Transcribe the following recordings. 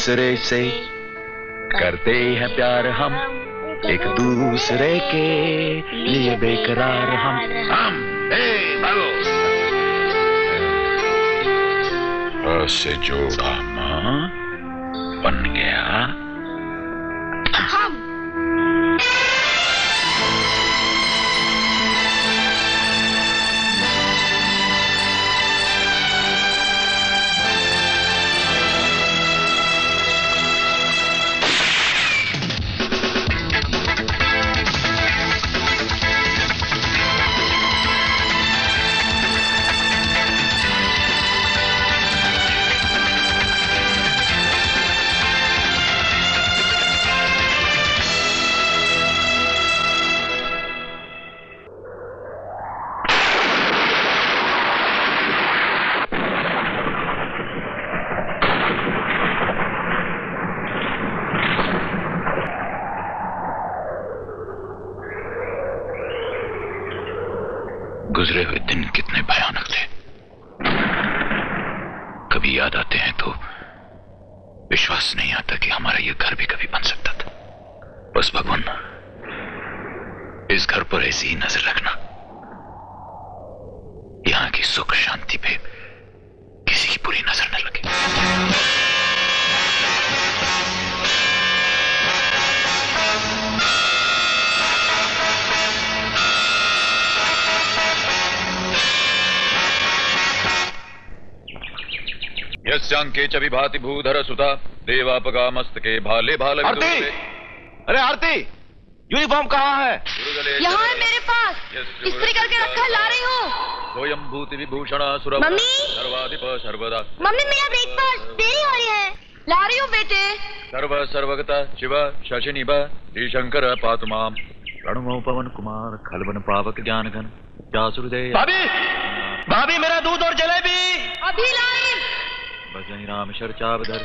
दूसरे से करते हैं प्यार हम, एक दूसरे के लिए बेकरार हम। भागो। से जोड़ा माँ बन गया हम। गुजरे हुए दिन कितने भयानक थे। कभी याद आते हैं तो विश्वास नहीं आता कि हमारा यह घर भी कभी बन सकता था। बस भगवान इस घर पर ऐसी ही नजर रखना, यहां की सुख शांति पे किसी की बुरी नजर न लगे। यस्यांके च विभाति भूधर सुता देवापगा मस्तके भाले भाल। आरती, अरे आरती, यूनिफॉर्म कहाँ है? यहाँ है मेरे पास, इस्त्री करके रखा है, ला रही हूँ। स्वयं भूति विभूषण सुर मम्मी, सर्वाधिप सर्वदा। मम्मी मेरा ब्रेकफास्ट देरी हो रही है, ला रही हूँ बेटे। सर्व सर्वगता शिव शशिनिभ श्री शंकर पातु माम। प्रणमो पवन कुमार खलवन पावक ज्ञान घन जासुरदेव। भाभी, भाभी मेरा दूध और जलेबी। अभी लाई। भजनि राम शर्चावधर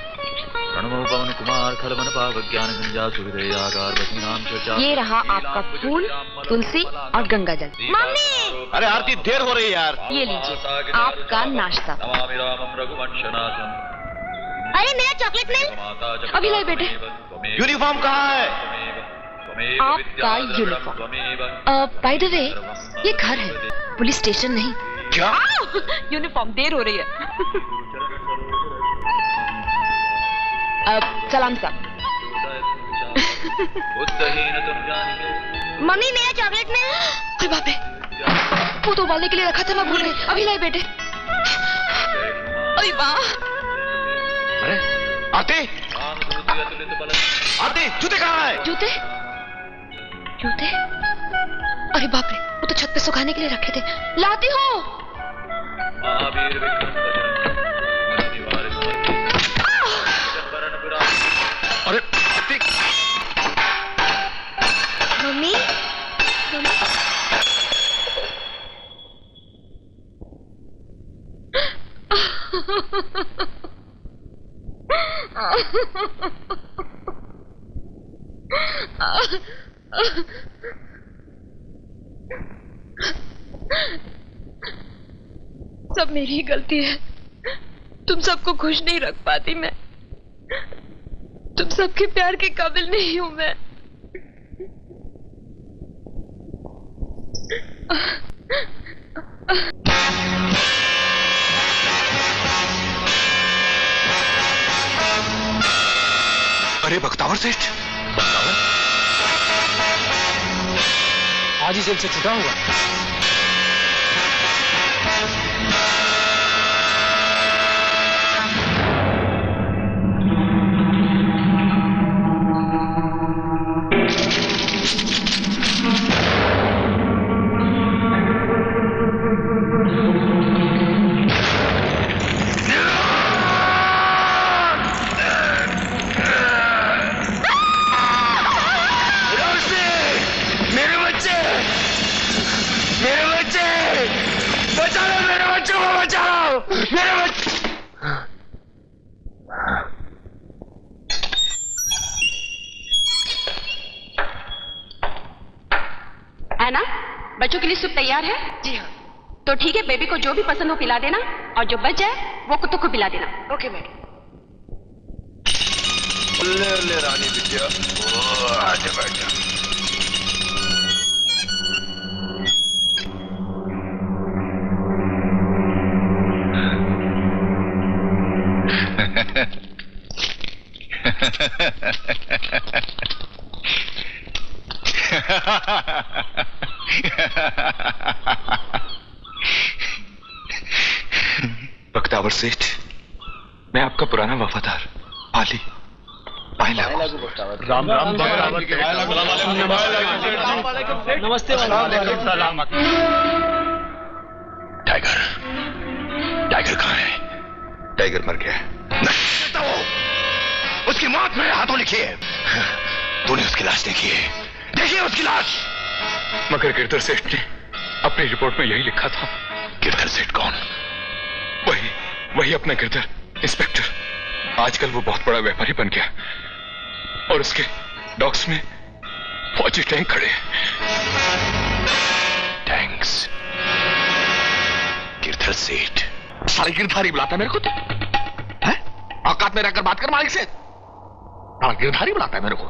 प्रणमो पवन कुमार खलवन पावक ज्ञान घन जासुरदेव आकार। भजनि राम शर्चा। ये रहा आपका फूल, तुलसी और गंगा जल। मम्मी, अरे आरती देर हो रही है यार। ये लीजिए आपका नाश्ता। नमामि रामं रघुवंशनाथं। अरे मेरा चॉकलेट मिल्क। अभी लाई बेटे। यूनिफॉर्म कहाँ है? आपका यूनिफॉर्म। बाय द वे, ये घर है, पुलिस स्टेशन नहीं। क्या? यूनिफॉर्म देर हो रही है। सलाम साहब। मम्मी मेरा चॉकलेट में। अरे बाप रे, वो तो उबालने के लिए रखा था, मैं भूल गई। अभी लाई बेटे। अरे वाह। अरे आरती, आरती जूते कहाँ है? जूते? जूते? अरे बाप रे, वो तो छत पे सुखाने के लिए रखे थे। लाती हूँ। अरे आरती। मम्मी, सब मेरी ही गलती है। तुम सबको खुश नहीं रख पाती मैं। तुम सबके प्यार के काबिल नहीं हूं मैं। अरे बख्तावर सेठ, आज ही जेल से छूटा हुआ। है ना? बच्चों के लिए सूप तैयार है? जी हाँ। तो ठीक है, बेबी को जो भी पसंद हो पिला देना और जो बच जाए वो कुत्तों को पिला देना। Okay madam. ले रानी बिटिया, आजा बैठ जा। बख्तावर सेठ, मैं आपका पुराना वफादार पाली पायला। राम राम नमस्ते। टाइगर, टाइगर कहाँ है? टाइगर मर गया। उसकी मौत मेरे हाथों लिखी है। तूने उसकी लाश देखी है? देखिए उसकी लाश। मगर गिरधर सेठ ने अपनी रिपोर्ट में यही लिखा था। गिरधर सेठ कौन? वही अपना गिरधर इंस्पेक्टर। आजकल वो बहुत बड़ा व्यापारी बन गया और उसके डॉक्स में फौजी टैंक खड़े हैं। टैंक्स। गिरधर सेठ साले गिरधारी बुलाता मेरे को तो है? औकात में रहकर बात कर मालिक से। साला गिरधारी बुलाता है मेरे को।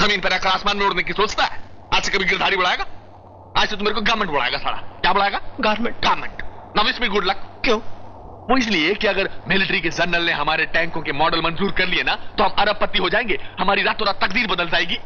जमीन पर रहकर आसमान में उड़ने की सोचता है। आज से कभी गिरधारी बुलाएगा? आज से तो मेरे को गवर्नमेंट बुलाएगा। साला क्या बुलाएगा? Government. Now wish me good luck. क्यों? वो इसलिए कि अगर मिलिट्री के जनरल ने हमारे टैंकों के मॉडल मंजूर कर लिए ना तो हम अरबपति हो जाएंगे। हमारी रातों रात तकदीर बदल जाएगी।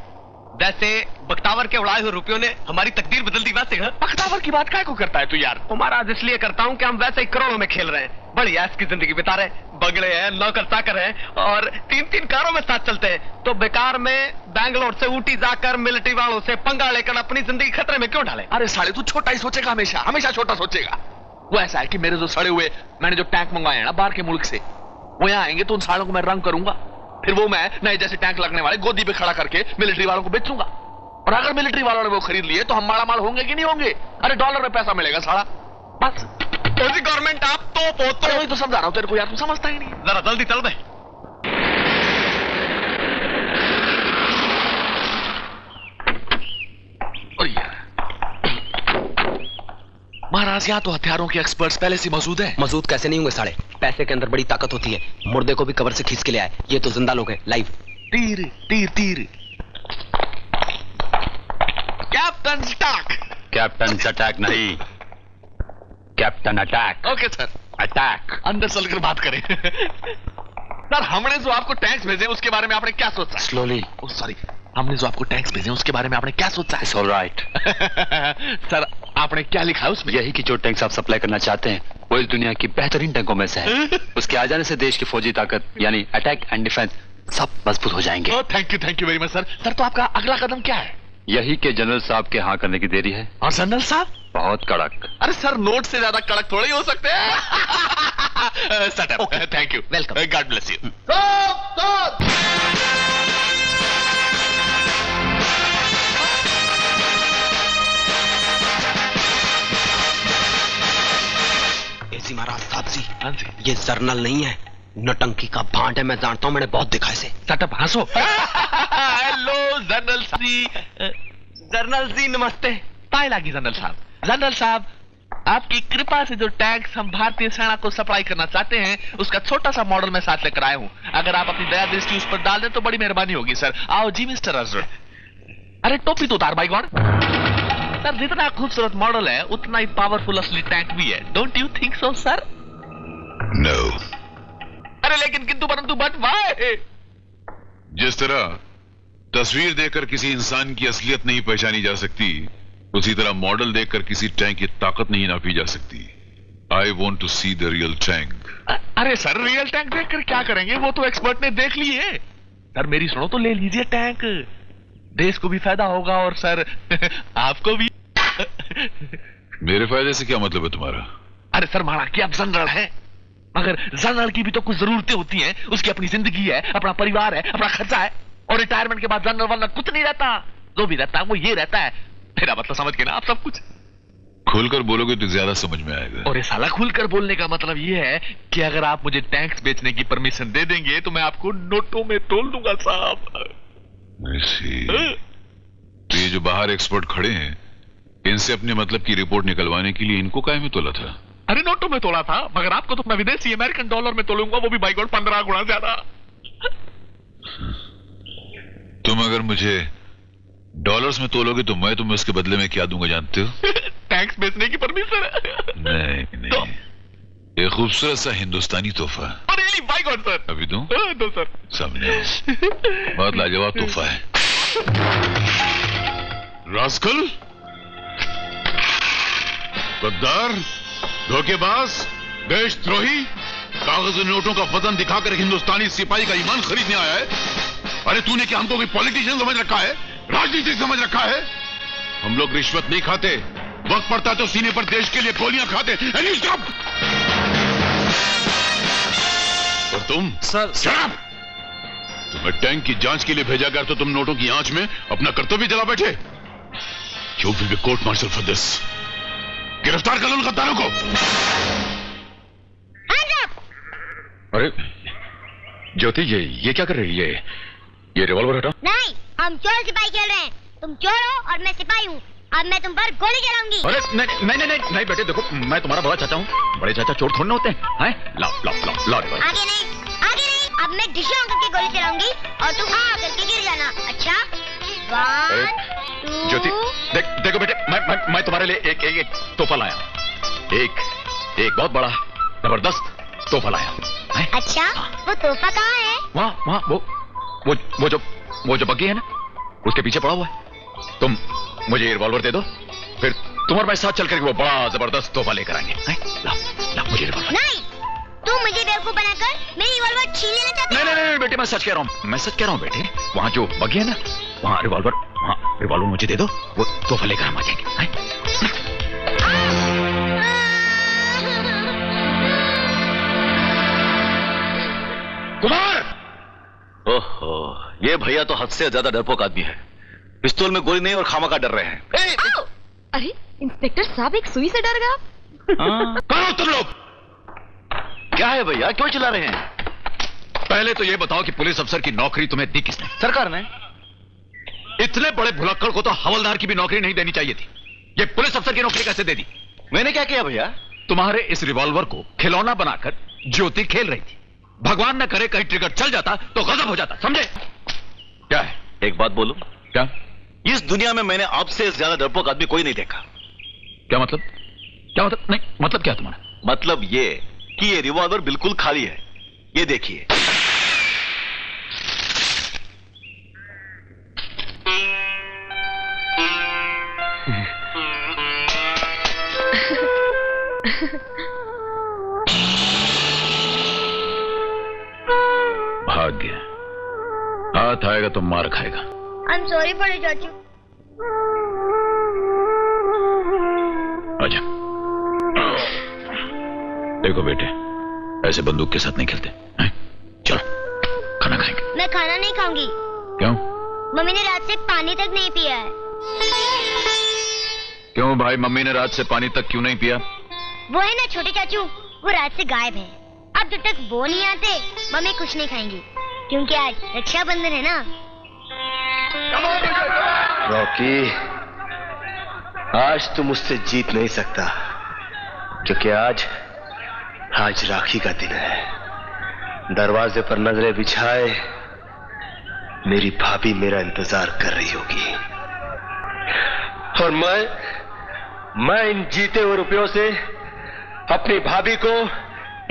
वैसे बख्तावर के उड़ाए हुए रुपयों ने हमारी तकदीर बदल दी। वैसे बख्तावर की बात काय को करता है तू यार? महाराज इसलिए करता हूँ कि हम वैसे ही करोड़ों में खेल रहे हैं। बड़ी ऐश की जिंदगी बिता रहे हैं। बगड़े हैं, नौकर चाकर हैं और 3-3 कारों में साथ चलते हैं। तो बेकार में बैंगलोर से ऊटी जाकर मिलिट्री वालों से पंगा लेकर अपनी जिंदगी खतरे में क्यों डाले? अरे साले तू छोटा ही सोचेगा, हमेशा छोटा सोचेगा। वो ऐसा है कि मेरे जो सड़े हुए मैंने जो टैंक मंगवाए हैं ना बाहर के मुल्क से, वो यहाँ आएंगे तो उन सालों को मैं रंग करूंगा। फिर वो मैं नए जैसे टैंक लगने वाले गोदी पे खड़ा करके मिलिट्री वालों को बेचूंगा। और अगर मिलिट्री वालों ने वो खरीद लिए तो हम मालामाल होंगे कि नहीं होंगे? अरे डॉलर में पैसा मिलेगा साला। बस गवर्नमेंट आप तो वही तो समझा रहा हूँ तेरे को यार, तू समझता ही नहीं। जरा जल्दी चल बे। महाराज यहाँ तो हथियारों के एक्सपर्ट्स पहले से मौजूद हैं। मौजूद कैसे नहीं होंगे साले? पैसे के अंदर बड़ी ताकत होती है। मुर्दे को भी कबर से खींच के ले आए। ये तो जिंदा लोग हैं, लाइव। तीर तीर तीर। Captain stock. कैप्टन अटैक नहीं, captain attack. Okay sir. Attack. अंदर चलकर बात करें। सर हमने जो आपको टैंक्स भेजे उसके बारे में आपने क्या सोचा? स्लोली। सॉरी, हमने जो आपको टैंक्स भेजे उसके बारे में आपने क्या सोचा? It's alright. सर आपने क्या लिखा है उसमें? यही कि जो टैंक्स आप सप्लाई करना चाहते हैं वो इस दुनिया की बेहतरीन टैंकों में से है। उसके आ जाने से देश की फौजी ताकत यानी अटैक एंड डिफेंस सब मजबूत हो जाएंगे। Thank you very much sir. Sir तो आपका अगला कदम क्या है? यही कि जनरल साहब के हाँ करने की देरी है। और जनरल साहब? बहुत कड़क। अरे सर नोट से ज्यादा कड़क थोड़े हो सकते हैं। Setup. Thank you. Welcome. God bless you. एसी महाराज साहब जी, ये जर्नल नहीं है, नटंकी का भांड है। मैं जानता हूँ, मैंने बहुत देखा इसे। सेटअप हंसो। हेलो जनरल जी। जनरल जी नमस्ते। पाए लागी जनरल साहब। जनरल साहब आपकी कृपा से जो टैंक्स हम भारतीय सेना को सप्लाई करना चाहते हैं उसका छोटा सा मॉडल मैं साथ लेकर आया हूँ। अगर आप अपनी दया दृष्टि उस पर डाल दें तो बड़ी मेहरबानी होगी सर। आओ जी मिस्टर अजर। अरे टोपी तो उतार भाई गॉड। सर जितना खूबसूरत मॉडल है उतना ही पावरफुल असली टैंक भी है। Don't you think so sir? No. अरे लेकिन किंतु परंतु बट वाई? जिस तरह तस्वीर देखकर किसी इंसान की असलियत नहीं पहचानी जा सकती, उसी तरह मॉडल देखकर किसी टैंक की ताकत नहीं नापी जा सकती। I want to see the real tank. अरे सर रियल टैंक देखकर क्या करेंगे? वो तो एक्सपर्ट ने देख ली है। सर मेरी सुनो तो ले लीजिए टैंक। देश को भी फायदा होगा और सर आपको भी। मेरे फायदे से क्या मतलब है तुम्हारा? अरे सर माना कि आप जनरल हैं, मगर जनरल की भी तो कुछ जरूरतें होती हैं। उसकी अपनी जिंदगी है, अपना परिवार है, अपना खर्चा है। और रिटायरमेंट के बाद जनरल वाला कुछ नहीं रहता। जो भी रहता है वो ये रहता है। मेरा मतलब समझ के ना आप सब कुछ? खुलकर बोलोगे तो ज्यादा समझ में आएगा। और ये साला खुलकर बोलने का मतलब ये है कि अगर आप मुझे टैंक्स बेचने की परमिशन दे देंगे तो मैं आपको नोटों में तोल दूंगा साहब। तो ये जो बाहर एक्सपर्ट खड़े हैं इनसे अपने मतलब की रिपोर्ट निकलवाने के लिए इनको काय में तोला था? अरे नोटों में तोला था, मगर आपको तो मैं विदेशी अमेरिकन डॉलर में तोलूंगा, वो भी बाई गॉड 15 गुना ज्यादा। तुम अगर मुझे डॉलर्स में तोलोगे तो मैं तुम्हें उसके बदले में क्या दूंगा जानते हो? टैक्स बेचने की परमिशन है। नहीं, एक खूबसूरत सा हिंदुस्तानी तोहफा। Really by god sir. अभी दूं? दो सर। सामने बहुत लाजवाब तोहफा है। रास्कल, गद्दार, धोखेबाज, देशद्रोही, कागज नोटों का वजन दिखाकर हिंदुस्तानी सिपाही का ईमान खरीदने आया है। अरे तूने क्या हमको कोई पॉलिटिशियन समझ रखा है, राजनीतिक समझ रखा है? हम लोग रिश्वत नहीं खाते, वक्त पड़ता तो सीने पर देश के लिए गोलियां खाते। और तुम सर, शराब, तुम्हें टैंक की जांच के लिए भेजा गया तो तुम नोटों की आंच में अपना कर्तव्य जला बैठे। You will be court martial for this. गिरफ्तार कर लो उन गद्दारों को। अरे ज्योति, ये क्या कर रही है? ये रिवॉल्वर हटा। नहीं, हम चोर सिपाही खेल रहे हैं। तुम चोर हो और मैं सिपाही हूँ। अब मैं तुम पर गोली चलाऊंगी। अरे नहीं बेटे, देखो मैं तुम्हारा बड़ा चाचा हूँ। बड़े चाचा चोर थोड़े ना होते हैं। लाओ रिवॉल्वर। आगे नहीं। अब मैं डिशे होकर के गोली चलाऊंगी और तुम आकर के गिर जाना। अच्छा, 1 2। ज्योति, देखो बेटे, मैं तुम्हारे लिए एक तोहफा लाया हूँ। एक बहुत बड़ा जबरदस्त तोहफा लाया हूँ। अच्छा, वो तोहफा कहाँ है? वहाँ वो जो बग्गी है ना, उसके पीछे पड़ा हुआ है। तुम मुझे ये रिवॉल्वर दे दो, फिर तुम और मैं साथ चल करके वो बड़ा जबरदस्त तोहफा लेकर आएंगे। लाओ मुझे रिवॉल्वर। नहीं, तुम मुझे बेवकूफ बनाकर मेरी रिवॉल्वर छीन लेना चाहते हो? नहीं बेटे, मैं सच कह रहा हूँ बेटे। वहाँ जो बग्गी है ना, वहाँ रिवॉल्वर मुझे दे दो, वो तोहफा लेकर हम आ जाएंगे। कुमार! ओहो, ये भैया तो हद से ज्यादा डरपोक आदमी है। पिस्तौल में गोली नहीं और खामखा डर रहे हैं। अरे इंस्पेक्टर साहब, एक सुई से डर गया। कौन हो तुम लोग? क्या है भैया, क्यों चिल्ला रहे हैं? पहले तो ये बताओ कि पुलिस अफसर की नौकरी तुम्हें दी किसने? सरकार ने। इतने बड़े भुलक्कड़ को तो हवलदार की भी नौकरी नहीं देनी चाहिए थी। ये पुलिस अफसर की नौकरी कैसे दे दी? मैंने क्या किया भैया? तुम्हारे इस रिवॉल्वर को खिलौना बनाकर ज्योति खेल रही थी। भगवान न करे कहीं ट्रिगर चल जाता तो गजब हो जाता, समझे? क्या है? एक बात बोलूं? क्या? इस दुनिया में मैंने आपसे ज्यादा डरपोक आदमी कोई नहीं देखा। क्या मतलब? नहीं, मतलब क्या तुम्हारा? मतलब ये कि ये रिवॉल्वर बिल्कुल खाली है। ये देखिए। भाग्य, हाथ आएगा तो मार खाएगा। I'm sorry बड़े चाचू। आजा। देखो बेटे, ऐसे बंदूक के साथ नहीं खेलते हैं? चलो खाना खाएंगे। मैं खाना नहीं खाऊंगी। क्यों? मम्मी ने रात से पानी तक नहीं पिया है। क्यों भाई, मम्मी ने रात से पानी तक क्यों नहीं पिया? वो है ना छोटे चाचू, वो रात से गायब है। अब जब तक वो नहीं आते मम्मी कुछ नहीं खाएंगी, क्योंकि आज रक्षाबंधन है ना। रॉकी, आज तू मुझसे जीत नहीं सकता, क्योंकि आज राखी का दिन है। दरवाजे पर नजरें बिछाए मेरी भाभी मेरा इंतजार कर रही होगी, और मैं इन जीते हुए रुपयों से अपनी भाभी को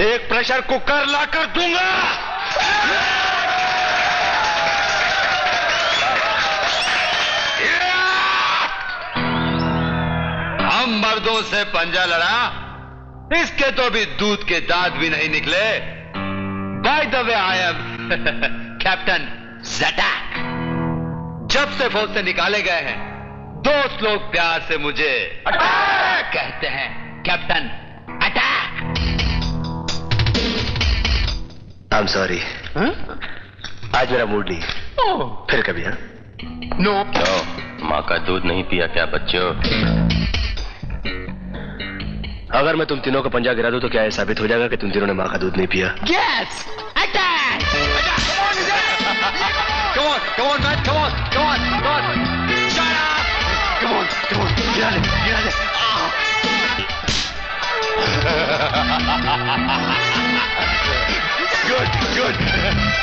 एक प्रेशर कुकर लाकर दूंगा। हम मर्दों से पंजा लड़ा, इसके तो भी दूध के दांत भी नहीं निकले। By the way, I am captain Zatak. जब से फौज से निकाले गए हैं, दोस्त लोग प्यार से मुझे अटैक कहते हैं। Captain attack. I am sorry, आज मेरा मूड नहीं। फिर कभी। हाँ नो। माँ का दूध नहीं पिया क्या बच्चों? अगर मैं तुम तीनों को पंजा गिरा दूं तो क्या ये साबित हो जाएगा कि तुम तीनों ने माँ का दूध नहीं पिया? Yes, attack. Come on, come on, man, come on, come on, come on. Shut up. Come on, come on. गिरा ले, गिरा ले. Good, good.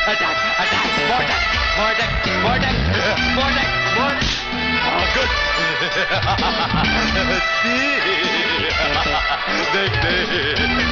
Attack, attack, more attack, more attack, more attack, more attack, more attack. Oh, good. See? देख